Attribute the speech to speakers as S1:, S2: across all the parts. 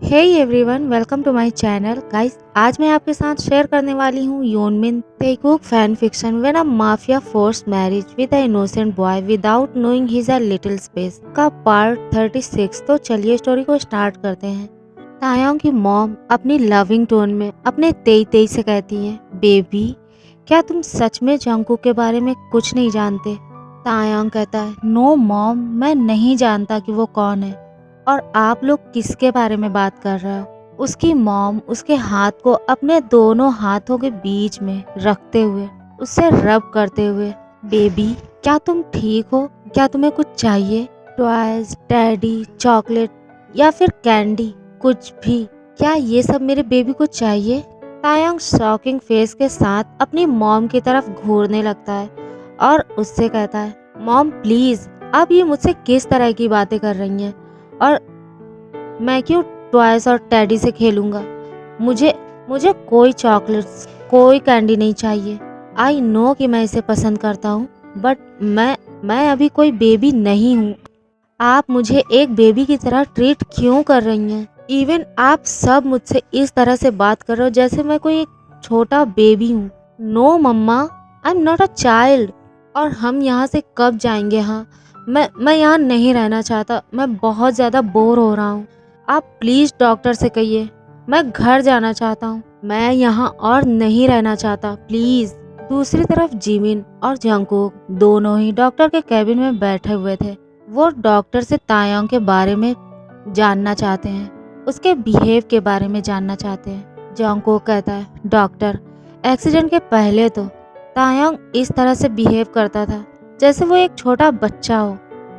S1: Hey everyone, welcome to my channel guys. आज मैं आपके साथ शेयर करने वाली हूँ Yoonmin Taekook fan fiction when a mafia force marriage with a innocent boy without knowing his a little space का part 36। तो चलिए स्टोरी को स्टार्ट करते हैं। तायोंग की मॉम अपनी लविंग टोन में अपने तेई तेई से कहती है, बेबी क्या तुम सच में जंगकुक के बारे में कुछ नहीं जानते? तायोंग कहता है, नो मॉम, मैं नहीं जानता कि वो कौन है और आप लोग किसके बारे में बात कर रहे हो। उसकी मॉम उसके हाथ को अपने दोनों हाथों के बीच में रखते हुए उससे रब करते हुए, बेबी क्या तुम ठीक हो? क्या तुम्हें कुछ चाहिए? टॉयज, टेडी, चॉकलेट या फिर कैंडी, कुछ भी। क्या ये सब मेरे बेबी को चाहिए? तायंग शॉकिंग फेस के साथ अपनी मॉम की तरफ घूरने लगता है और उससे कहता है, मॉम प्लीज, आप ये मुझसे किस तरह की बातें कर रही हैं? और मैं क्यों टॉयज और टेडी से खेलूंगा? मुझे मुझे कोई चॉकलेट्स, कोई कैंडी नहीं चाहिए। आई नो कि मैं इसे पसंद करता हूँ, बट मैं अभी कोई बेबी नहीं हूँ। आप मुझे एक बेबी की तरह ट्रीट क्यों कर रही हैं? इवन आप सब मुझसे इस तरह से बात कर रहे हो जैसे मैं कोई एक छोटा बेबी हूँ। No mamma, I am not a child. और हम यहाँ से कब जाएंगे? हाँ, मैं यहाँ नहीं रहना चाहता। मैं बहुत ज़्यादा बोर हो रहा हूँ। आप प्लीज़ डॉक्टर से कहिए, मैं घर जाना चाहता हूँ। मैं यहाँ और नहीं रहना चाहता, प्लीज़। दूसरी तरफ जिमिन और जंगकुक दोनों ही डॉक्टर के कैबिन में बैठे हुए थे। वो डॉक्टर से तायोंग के बारे में जानना चाहते हैं, उसके बिहेव के बारे में जानना चाहते हैं। जंगकुक कहता है, डॉक्टर, एक्सीडेंट के पहले तो तायोंग इस तरह से बिहेव करता था जैसे वो एक छोटा बच्चा हो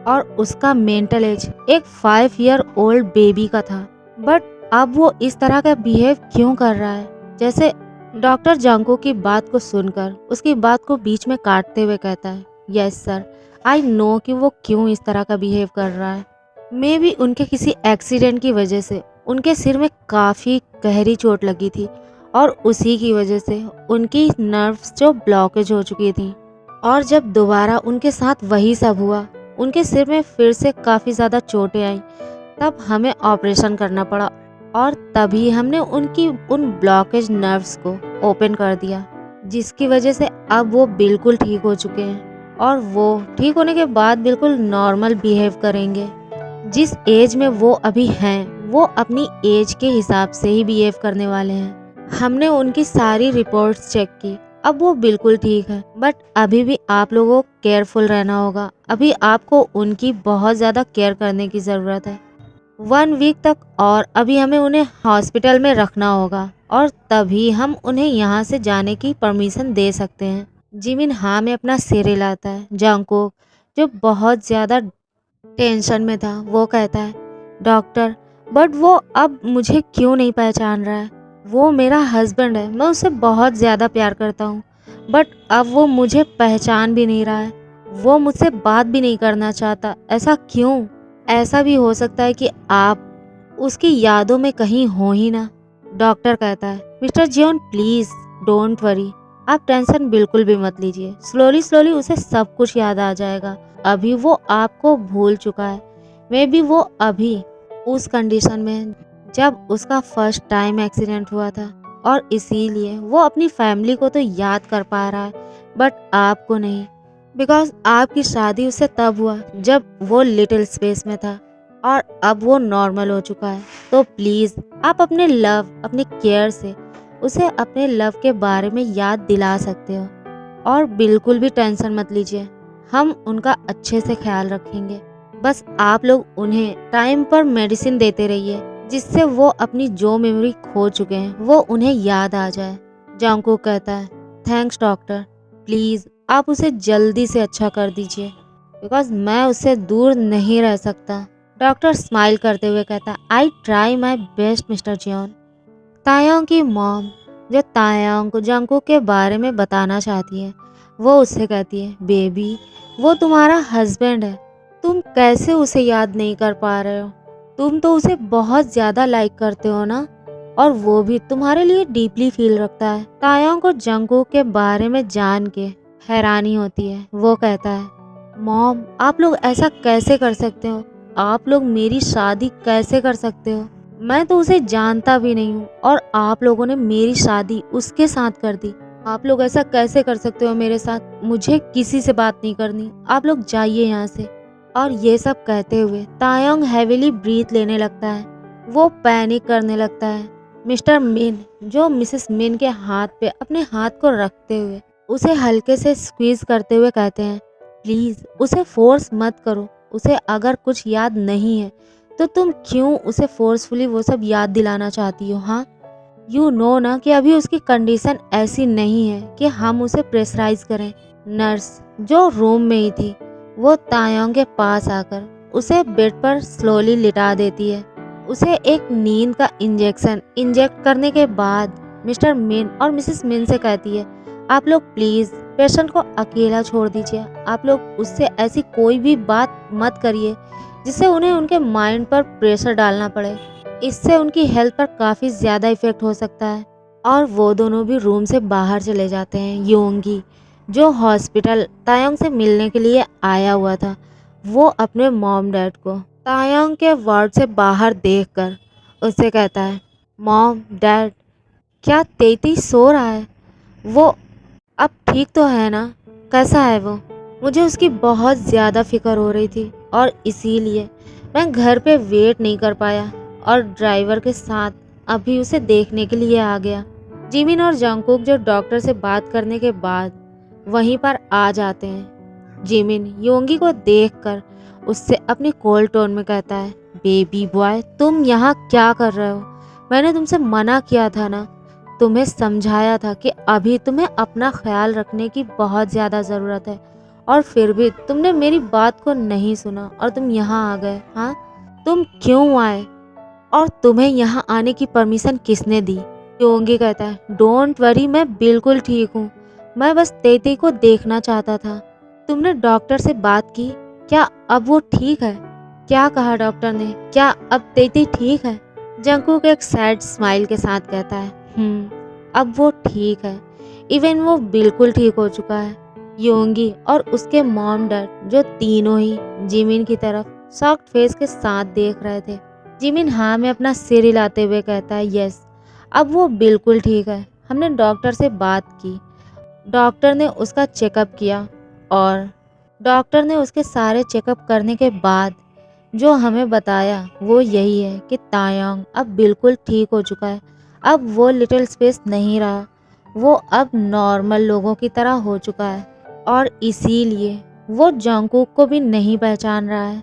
S1: और उसका मेंटल एज एक 5 ईयर ओल्ड बेबी का था। बट अब वो इस तरह का बिहेव क्यों कर रहा है? जैसे डॉक्टर जंगकुक की बात को सुनकर उसकी बात को बीच में काटते हुए कहता है, यस सर, आई नो कि वो क्यों इस तरह का बिहेव कर रहा है। मे बी उनके किसी एक्सीडेंट की वजह से उनके सिर में काफ़ी गहरी चोट लगी थी और उसी की वजह से उनकी नर्व्स जो ब्लॉकेज हो चुकी थी। और जब दोबारा उनके साथ वही सब हुआ, उनके सिर में फिर से काफ़ी ज़्यादा चोटें आई, तब हमें ऑपरेशन करना पड़ा और तभी हमने उनकी उन ब्लॉकेज नर्व्स को ओपन कर दिया, जिसकी वजह से अब वो बिल्कुल ठीक हो चुके हैं और वो ठीक होने के बाद बिल्कुल नॉर्मल बिहेव करेंगे। जिस एज में वो अभी हैं, वो अपनी एज के हिसाब से ही बिहेव करने वाले हैं। हमने उनकी सारी रिपोर्ट्स चेक की, अब वो बिल्कुल ठीक है। बट अभी भी आप लोगों को केयरफुल रहना होगा। अभी आपको उनकी बहुत ज़्यादा केयर करने की ज़रूरत है। 1 वीक तक और अभी हमें उन्हें हॉस्पिटल में रखना होगा और तभी हम उन्हें यहाँ से जाने की परमिशन दे सकते हैं। जिमिन हाँ में अपना सिर हिलाता है। जंगकुक, जो बहुत ज़्यादा टेंशन में था, वो कहता है, डॉक्टर, बट वो अब मुझे क्यों नहीं पहचान रहा है? वो मेरा हस्बैंड है, मैं उससे बहुत ज़्यादा प्यार करता हूँ, बट अब वो मुझे पहचान भी नहीं रहा है। वो मुझसे बात भी नहीं करना चाहता। ऐसा क्यों? ऐसा भी हो सकता है कि आप उसकी यादों में कहीं हो ही ना। डॉक्टर कहता है, mister Jeon please don't worry, आप टेंशन बिल्कुल भी मत लीजिए। स्लोली स्लोली उसे सब कुछ याद आ जाएगा। अभी वो आपको भूल चुका है। मे बी वो अभी उस कंडीशन में जब उसका फर्स्ट टाइम एक्सीडेंट हुआ था और इसीलिए वो अपनी फैमिली को तो याद कर पा रहा है, बट आपको नहीं। बिकॉज आपकी शादी उससे तब हुआ जब वो लिटिल स्पेस में था और अब वो नॉर्मल हो चुका है। तो प्लीज़ आप अपने लव, अपने केयर से उसे अपने लव के बारे में याद दिला सकते हो और बिल्कुल भी टेंशन मत लीजिए। हम उनका अच्छे से ख्याल रखेंगे। बस आप लोग उन्हें टाइम पर मेडिसिन देते रहिए जिससे वो अपनी जो मेमोरी खो चुके हैं वो उन्हें याद आ जाए। जंगकुक कहता है, थैंक्स डॉक्टर, प्लीज़ आप उसे जल्दी से अच्छा कर दीजिए बिकॉज मैं उससे दूर नहीं रह सकता। डॉक्टर स्माइल करते हुए कहता, I try my best mister Jeon. Taeyong की मॉम, जो तायोंग को जंगकुक के बारे में बताना चाहती है, वो उससे कहती है, बेबी वो तुम्हारा हस्बैंड है, तुम कैसे उसे याद नहीं कर पा रहे हो? तुम तो उसे बहुत ज़्यादा लाइक करते हो ना, और वो भी तुम्हारे लिए डीपली फील रखता है। तायोंग को जंगकुक के बारे में जान के हैरानी होती है। वो कहता है, मॉम आप लोग ऐसा कैसे कर सकते हो? आप लोग मेरी शादी कैसे कर सकते हो? मैं तो उसे जानता भी नहीं हूँ और आप लोगों ने मेरी शादी उसके साथ कर दी। आप लोग ऐसा कैसे कर सकते हो मेरे साथ? मुझे किसी से बात नहीं करनी, आप लोग जाइए यहाँ से। और ये सब कहते हुए तायंग हैविली ब्रीथ लेने लगता है। वो पैनिक करने लगता है। मिस्टर मिन जो मिसेस मिन के हाथ पे अपने हाथ को रखते हुए उसे हल्के से स्क्वीज करते हुए कहते हैं, प्लीज उसे फोर्स मत करो। उसे अगर कुछ याद नहीं है तो तुम क्यों उसे फोर्सफुली वो सब याद दिलाना चाहती हो? हाँ, यू नो ना कि अभी उसकी कंडीशन ऐसी नहीं है कि हम उसे प्रेशराइज करें। नर्स जो रूम में ही थी वो तायोंग के पास आकर उसे बेड पर स्लोली लिटा देती है। उसे एक नींद का इंजेक्शन इंजेक्ट करने के बाद मिस्टर मिन और मिसेस मिन से कहती है, आप लोग प्लीज पेशेंट को अकेला छोड़ दीजिए। आप लोग उससे ऐसी कोई भी बात मत करिए जिससे उन्हें उनके माइंड पर प्रेशर डालना पड़े। इससे उनकी हेल्थ पर काफ़ी ज़्यादा इफेक्ट हो सकता है। और वो दोनों भी रूम से बाहर चले जाते हैं। योंगी जो हॉस्पिटल तायंग से मिलने के लिए आया हुआ था, वो अपने मॉम डैड को तायंग के वार्ड से बाहर देखकर उससे कहता है, मॉम डैड क्या तेती सो रहा है? वो अब ठीक तो है ना? कैसा है वो? मुझे उसकी बहुत ज़्यादा फिक्र हो रही थी और इसीलिए मैं घर पे वेट नहीं कर पाया और ड्राइवर के साथ अभी उसे देखने के लिए आ गया। जिमिन और जंगकुक जो डॉक्टर से बात करने के बाद वहीं पर आ जाते हैं। जिमिन योंगी को देखकर उससे अपनी कोल्ड टोन में कहता है, बेबी बॉय तुम यहाँ क्या कर रहे हो? मैंने तुमसे मना किया था ना, तुम्हें समझाया था कि अभी तुम्हें अपना ख्याल रखने की बहुत ज़्यादा ज़रूरत है और फिर भी तुमने मेरी बात को नहीं सुना और तुम यहाँ आ गए। हाँ, तुम क्यों आए और तुम्हें यहाँ आने की परमिशन किसने दी? योंगी कहता है, डोंट वरी मैं बिल्कुल ठीक हूँ, मैं बस तेती को देखना चाहता था। तुमने डॉक्टर से बात की? क्या अब वो ठीक है? क्या कहा डॉक्टर ने? क्या अब तेती ठीक है? जंगकुक एक सैड स्माइल के साथ कहता है, अब वो ठीक है। इवन वो बिल्कुल ठीक हो चुका है। योंगी और उसके मॉम डैड जो तीनों ही जिमिन की तरफ शॉक्ड फेस के साथ देख रहे थे। जिमिन हाँ में अपना सिर हिलाते हुए कहता है, यस अब वो बिल्कुल ठीक है। हमने डॉक्टर से बात की, डॉक्टर ने उसका चेकअप किया और डॉक्टर ने उसके सारे चेकअप करने के बाद जो हमें बताया वो यही है कि तायांग अब बिल्कुल ठीक हो चुका है। अब वो लिटिल स्पेस नहीं रहा, वो अब नॉर्मल लोगों की तरह हो चुका है और इसीलिए वो जंगकुक को भी नहीं पहचान रहा है।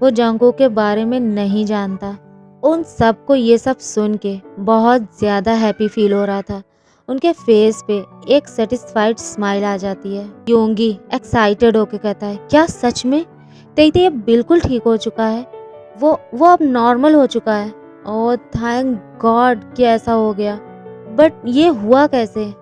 S1: वो जंगकुक के बारे में नहीं जानता। उन सबको ये सब सुन के बहुत ज़्यादा हैप्पी फील हो रहा था। उनके फेस पे एक सेटिस्फाइड स्माइल आ जाती है। योंगी एक्साइटेड होके कहता है, क्या सच में? तेती अब बिल्कुल ठीक हो चुका है, वो अब नॉर्मल हो चुका है। ओह थैंक गॉड कि ऐसा हो गया, बट ये हुआ कैसे?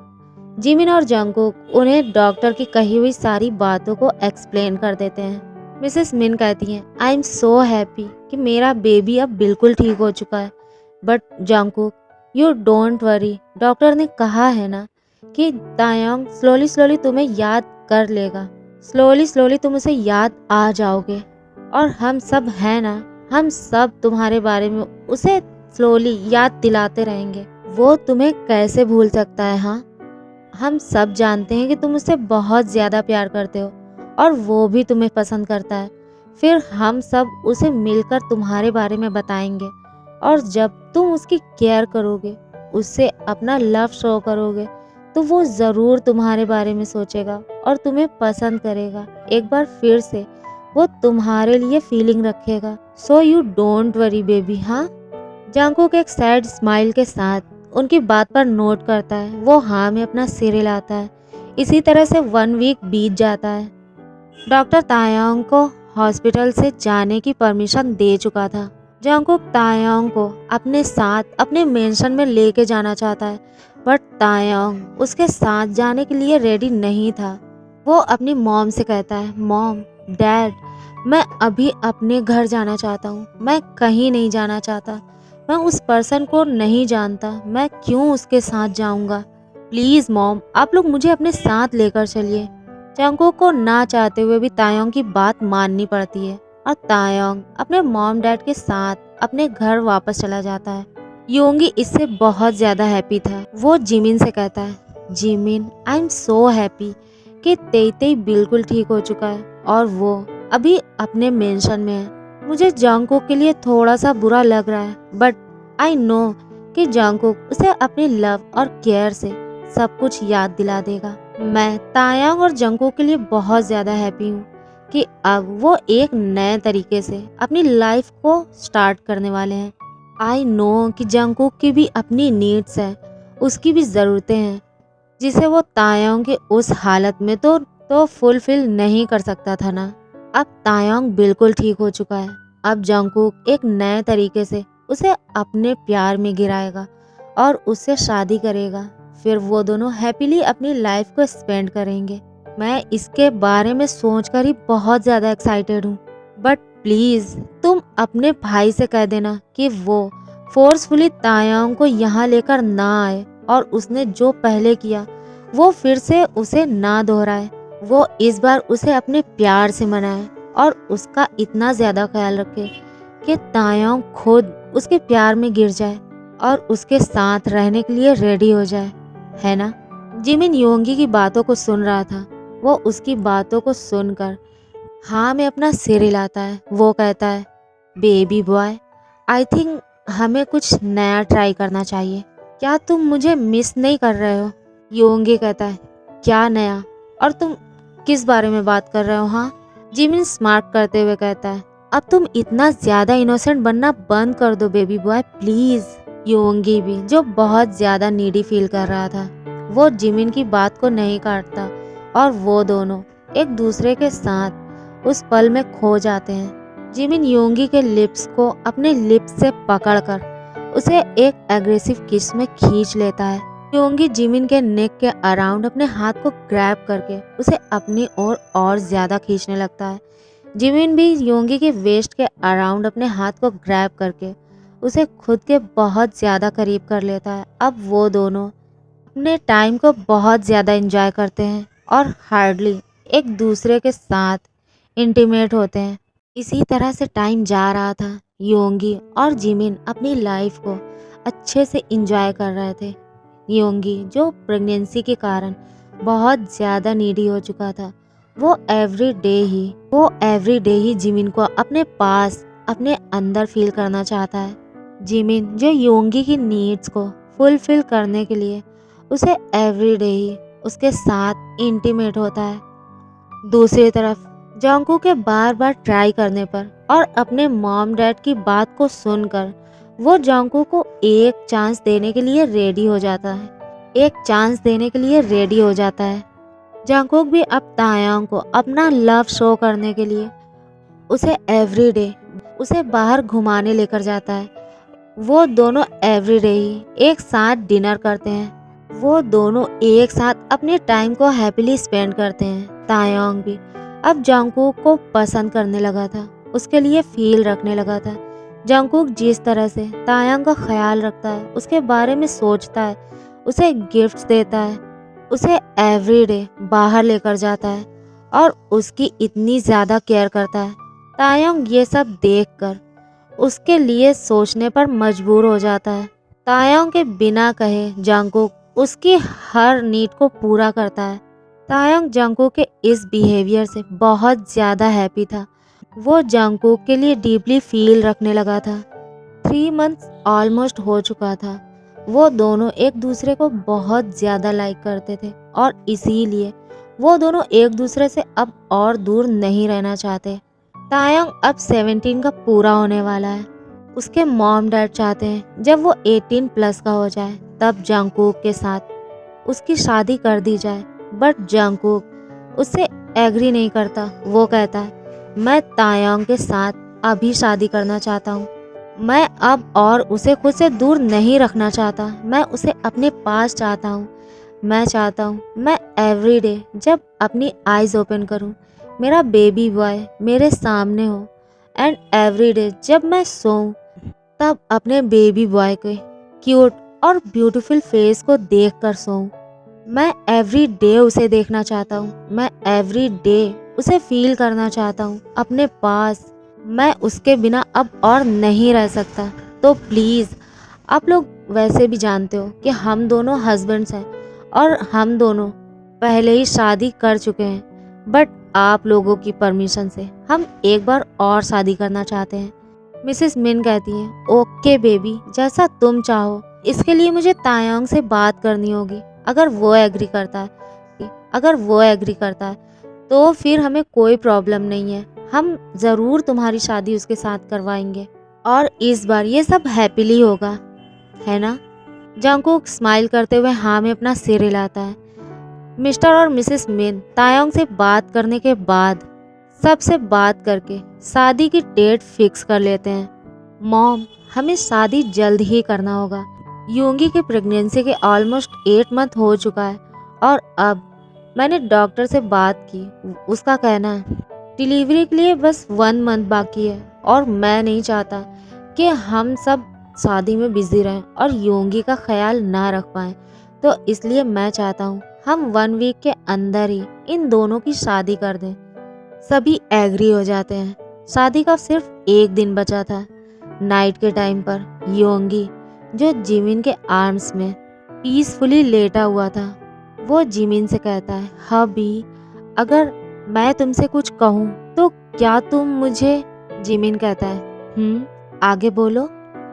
S1: जिमिन और जंगकुक उन्हें डॉक्टर की कही हुई सारी बातों को एक्सप्लेन कर देते हैं। मिसेस मिन कहती हैं, आई एम सो हैप्पी कि मेरा बेबी अब बिल्कुल ठीक हो चुका है। But Jungkook you don't worry, doctor ने कहा है ना कि तायंग स्लोली स्लोली तुम्हें याद कर लेगा, स्लोली स्लोली तुम उसे याद आ जाओगे और हम सब है ना, हम सब तुम्हारे बारे में उसे स्लोली याद दिलाते रहेंगे। वो तुम्हें कैसे भूल सकता है? हाँ, हम सब जानते हैं कि तुम उससे बहुत ज़्यादा प्यार करते हो और वो भी तुम्हें पसंद करता है। फिर हम सब उसे मिलकर तुम्हारे बारे में बताएंगे और जब तुम उसकी केयर करोगे, उससे अपना लव शो करोगे, तो वो ज़रूर तुम्हारे बारे में सोचेगा और तुम्हें पसंद करेगा। एक बार फिर से वो तुम्हारे लिए फीलिंग रखेगा। So you don't worry baby. हाँ, जंगकुक एक सैड स्माइल के साथ उनकी बात पर नोट करता है। वो हाँ में अपना सिर हिलाता है। इसी तरह से 1 वीक बीत जाता है। डॉक्टर तायांग को हॉस्पिटल से जाने की परमिशन दे चुका था। जंगकुक तायांग को अपने साथ अपने मेंशन में लेके जाना चाहता है, बट तायांग उसके साथ जाने के लिए रेडी नहीं था। वो अपनी मॉम से कहता है, मॉम डैड मैं अभी अपने घर जाना चाहता हूँ, मैं कहीं नहीं जाना चाहता। मैं उस पर्सन को नहीं जानता, मैं क्यों उसके साथ जाऊंगा? प्लीज़ मॉम आप लोग मुझे अपने साथ लेकर चलिए। जंगकुक को ना चाहते हुए भी तायोंग की बात माननी पड़ती है और तायोंग अपने मॉम डैड के साथ अपने घर वापस चला जाता है। योंगी इससे बहुत ज़्यादा हैप्पी था। वो जिमिन से कहता है, Jimin I am so happy कि तेई बिल्कुल ठीक हो चुका है और वो अभी अपने मेंशन में है। मुझे जंगकुक के लिए थोड़ा सा बुरा लग रहा है, बट आई नो कि जंगकुक उसे अपनी लव और केयर से सब कुछ याद दिला देगा। मैं तायांग और जंगकुक के लिए बहुत ज़्यादा हैप्पी हूँ कि अब वो एक नए तरीके से अपनी लाइफ को स्टार्ट करने वाले हैं। आई नो कि जंगकुक की भी अपनी नीड्स है, उसकी भी ज़रूरतें हैं जिसे वो तायांग के उस हालत में तो फुलफिल नहीं कर सकता था ना। अब तायांग बिल्कुल ठीक हो चुका है। अब जंगकुक एक नए तरीके से उसे अपने प्यार में गिराएगा और उससे शादी करेगा। फिर वो दोनों हैप्पीली अपनी लाइफ को स्पेंड करेंगे। मैं इसके बारे में सोचकर ही बहुत ज़्यादा एक्साइटेड हूँ। बट प्लीज़ तुम अपने भाई से कह देना कि वो फोर्सफुली तायांग को यहाँ लेकर ना आए और उसने जो पहले किया वो फिर से उसे ना दोहराए। वो इस बार उसे अपने प्यार से मनाए और उसका इतना ज़्यादा ख्याल रखे कि तायांग खुद उसके प्यार में गिर जाए और उसके साथ रहने के लिए रेडी हो जाए, है ना। जिमिन योंगी की बातों को सुन रहा था। वो उसकी बातों को सुनकर हाँ में अपना सिर हिलाता है। वो कहता है, बेबी बॉय आई थिंक हमें कुछ नया ट्राई करना चाहिए। क्या तुम मुझे मिस नहीं कर रहे हो? योंगी कहता है, क्या नया, और तुम किस बारे में बात कर रहे हो? हाँ, जिमिन स्मार्ट करते हुए कहता है, अब तुम इतना ज्यादा इनोसेंट बनना बंद कर दो बेबी बॉय प्लीज। योंगी भी, जो बहुत ज्यादा नीडी फील कर रहा था, वो जिमिन की बात को नहीं काटता और वो दोनों एक दूसरे के साथ उस पल में खो जाते हैं। जिमिन योंगी के लिप्स को अपने लिप्स से पकड़कर उसे एक एग्रेसिव किस में खींच लेता है। योंगी जिमिन के नेक के अराउंड अपने हाथ को ग्रैब करके उसे अपनी ओर और ज्यादा खींचने लगता है। जिमिन भी योंगी के वेस्ट के अराउंड अपने हाथ को ग्रैब करके उसे खुद के बहुत ज्यादा करीब कर लेता है। अब वो दोनों अपने टाइम को बहुत ज्यादा एंजॉय करते हैं और हार्डली एक दूसरे के साथ इंटीमेट होते हैं। इसी तरह से टाइम जा रहा था। योंगी और जिमिन अपनी लाइफ को अच्छे से एंजॉय कर रहे थे। योंगी, जो प्रेगनेंसी के कारण बहुत ज़्यादा नीडी हो चुका था, वो एवरी डे ही जिमिन को अपने पास, अपने अंदर फील करना चाहता है। जिमिन, जो योंगी की नीड्स को फुलफिल करने के लिए उसे एवरी डे ही उसके साथ इंटीमेट होता है। दूसरी तरफ जंगकुक के बार बार ट्राई करने पर और अपने मॉम डैड की बात को सुनकर वो जंगकुक को एक चांस देने के लिए रेडी हो जाता है। जंगकुक भी अब तायांग को अपना लव शो करने के लिए उसे एवरीडे उसे बाहर घुमाने लेकर जाता है। वो दोनों एवरीडे ही एक साथ डिनर करते हैं। वो दोनों एक साथ अपने टाइम को हैप्पीली स्पेंड करते हैं। तायांग भी अब जंगकुक को पसंद करने लगा था, उसके लिए फील रखने लगा था। जंगकुक जिस तरह से तायांग का ख्याल रखता है, उसके बारे में सोचता है, उसे गिफ्ट्स देता है, उसे एवरीडे बाहर लेकर जाता है और उसकी इतनी ज़्यादा केयर करता है। तायांग ये सब देखकर उसके लिए सोचने पर मजबूर हो जाता है। तायांग के बिना कहे जंगकुक उसकी हर नीड को पूरा करता है। तायांग जंगकुक के इस बिहेवियर से बहुत ज़्यादा हैप्पी था। वो जंगकुक के लिए डीपली फील रखने लगा था। 3 मंथ्स ऑलमोस्ट हो चुका था। वो दोनों एक दूसरे को बहुत ज़्यादा लाइक करते थे और इसीलिए वो दोनों एक दूसरे से अब और दूर नहीं रहना चाहते। तायांग अब 17 का पूरा होने वाला है। उसके मॉम डैड चाहते हैं जब वो 18 प्लस का हो जाए तब जंगकुक के साथ उसकी शादी कर दी जाए। बट जंगकुक उससे एग्री नहीं करता। वो कहता है, मैं तायांग के साथ अभी शादी करना चाहता हूँ। मैं अब और उसे खुद से दूर नहीं रखना चाहता। मैं उसे अपने पास चाहता हूँ। मैं चाहता हूँ मैं एवरीडे जब अपनी आइज़ ओपन करूँ मेरा बेबी बॉय मेरे सामने हो, एंड एवरीडे जब मैं सोऊं तब अपने बेबी बॉय के क्यूट और ब्यूटीफुल फेस को देखकर सोऊं। मैं एवरी डे उसे देखना चाहता हूँ। मैं एवरी डे उसे फील करना चाहता हूँ अपने पास। मैं उसके बिना अब और नहीं रह सकता। तो प्लीज़, आप लोग वैसे भी जानते हो कि हम दोनों हस्बैंड्स हैं और हम दोनों पहले ही शादी कर चुके हैं, बट आप लोगों की परमिशन से हम एक बार और शादी करना चाहते हैं। मिसेस मिन कहती हैं, ओके बेबी, जैसा तुम चाहो। इसके लिए मुझे तायांग से बात करनी होगी। अगर वो एग्री करता है तो फिर हमें कोई प्रॉब्लम नहीं है। हम ज़रूर तुम्हारी शादी उसके साथ करवाएंगे और इस बार ये सब हैप्पीली होगा, है ना? जंगकुक स्माइल करते हुए हाँ में अपना सिर हिलाता है। मिस्टर और मिसेस मिन तायोंग से बात करने के बाद सबसे बात करके शादी की डेट फिक्स कर लेते हैं। मॉम, हमें शादी जल्द ही करना होगा। योंगी की प्रेगनेंसी के ऑलमोस्ट 8 मंथ हो चुका है और अब मैंने डॉक्टर से बात की। उसका कहना है डिलीवरी के लिए बस 1 मंथ बाकी है और मैं नहीं चाहता कि हम सब शादी में बिजी रहें और योंगी का ख्याल ना रख पाएं। तो इसलिए मैं चाहता हूँ हम 1 वीक के अंदर ही इन दोनों की शादी कर दें। सभी एग्री हो जाते हैं। शादी का सिर्फ 1 दिन बचा था। नाइट के टाइम पर योंगी, जो जिमिन के आर्म्स में पीसफुली लेटा हुआ था, वो जिमिन से कहता है, हबी, अगर मैं तुमसे कुछ कहूँ तो क्या तुम मुझे। जिमिन कहता है, आगे बोलो।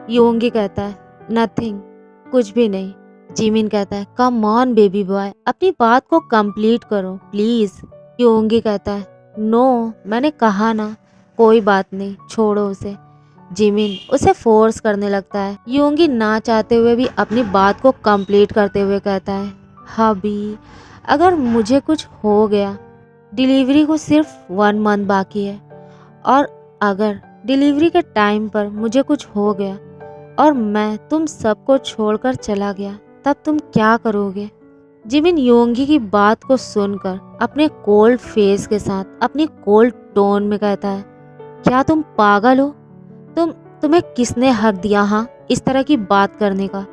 S1: योंगी कहता है, नथिंग, कुछ भी नहीं। जिमिन कहता है, कम ऑन बेबी बॉय, अपनी बात को कंप्लीट करो प्लीज। योंगी कहता है, नो, मैंने कहा ना, कोई बात नहीं, छोड़ो उसे। जिमिन उसे फोर्स करने लगता है। योंगी ना चाहते हुए भी अपनी बात को कंप्लीट करते हुए कहता है, हबी, अगर मुझे कुछ हो गया, डिलीवरी को सिर्फ 1 मंथ बाकी है, और अगर डिलीवरी के टाइम पर मुझे कुछ हो गया और मैं तुम सबको छोड़कर चला गया, तब तुम क्या करोगे? जिमिन योंगी की बात को सुनकर अपने कोल्ड फेस के साथ अपनी कोल्ड टोन में कहता है, क्या तुम पागल हो? तुम्हें किसने हक दिया हाँ इस तरह की बात करने का?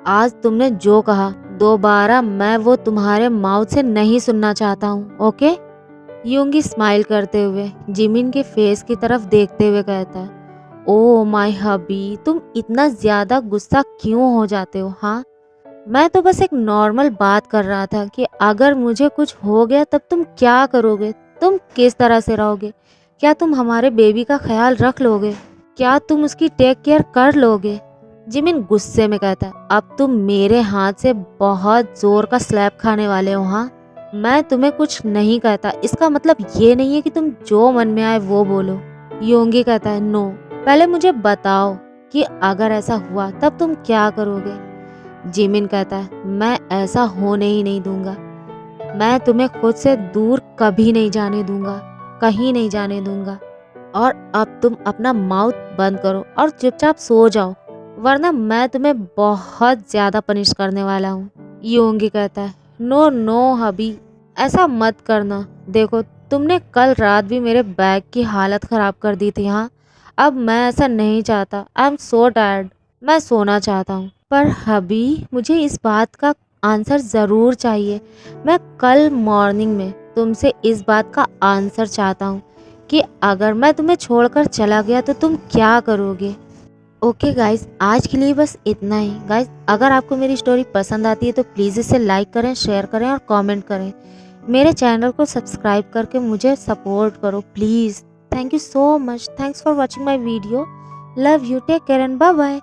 S1: आज तुमने जो कहा दोबारा मैं वो तुम्हारे माउथ से नहीं सुनना चाहता हूँ, ओके? योंगी स्माइल करते हुए जिमिन के फेस की तरफ देखते हुए कहता है, ओ माय हबी, तुम इतना ज्यादा गुस्सा क्यों हो जाते हो? हाँ, मैं तो बस एक नॉर्मल बात कर रहा था कि अगर मुझे कुछ हो गया तब तुम क्या करोगे? तुम किस तरह से रहोगे? क्या तुम हमारे बेबी का ख्याल रख लोगे? क्या तुम उसकी टेक केयर कर लोगे? जिमिन गुस्से में कहता है, अब तुम मेरे हाथ से बहुत जोर का स्लैप खाने वाले हो। हाँ, मैं तुम्हें कुछ नहीं कहता, इसका मतलब ये नहीं है कि तुम जो मन में आए वो बोलो। योंगी कहता है, नो, पहले मुझे बताओ कि अगर ऐसा हुआ तब तुम क्या करोगे? जिमिन कहता है, मैं ऐसा होने ही नहीं दूंगा। मैं तुम्हें खुद से दूर कभी नहीं जाने दूंगा, कहीं नहीं जाने दूंगा। और अब तुम अपना माउथ बंद करो और चुपचाप सो जाओ, वरना मैं तुम्हें बहुत ज्यादा पनिश करने वाला हूँ। योंगी कहता है, नो नो हबी, ऐसा मत करना। देखो, तुमने कल रात भी मेरे बैग की हालत खराब कर दी थी। हाँ, अब मैं ऐसा नहीं चाहता। आई एम सो टायर्ड, मैं सोना चाहता हूँ। पर हबी, मुझे इस बात का आंसर ज़रूर चाहिए। मैं कल मॉर्निंग में तुमसे इस बात का आंसर चाहता हूँ कि अगर मैं तुम्हें छोड़कर चला गया तो तुम क्या करोगे? ओके गाइस, आज के लिए बस इतना ही। गाइस, अगर आपको मेरी स्टोरी पसंद आती है तो प्लीज़ इसे लाइक करें, शेयर करें और कमेंट करें। मेरे चैनल को सब्सक्राइब करके मुझे सपोर्ट करो please. Thank you so much. Thanks for watching my video. Love you, take care and bye bye.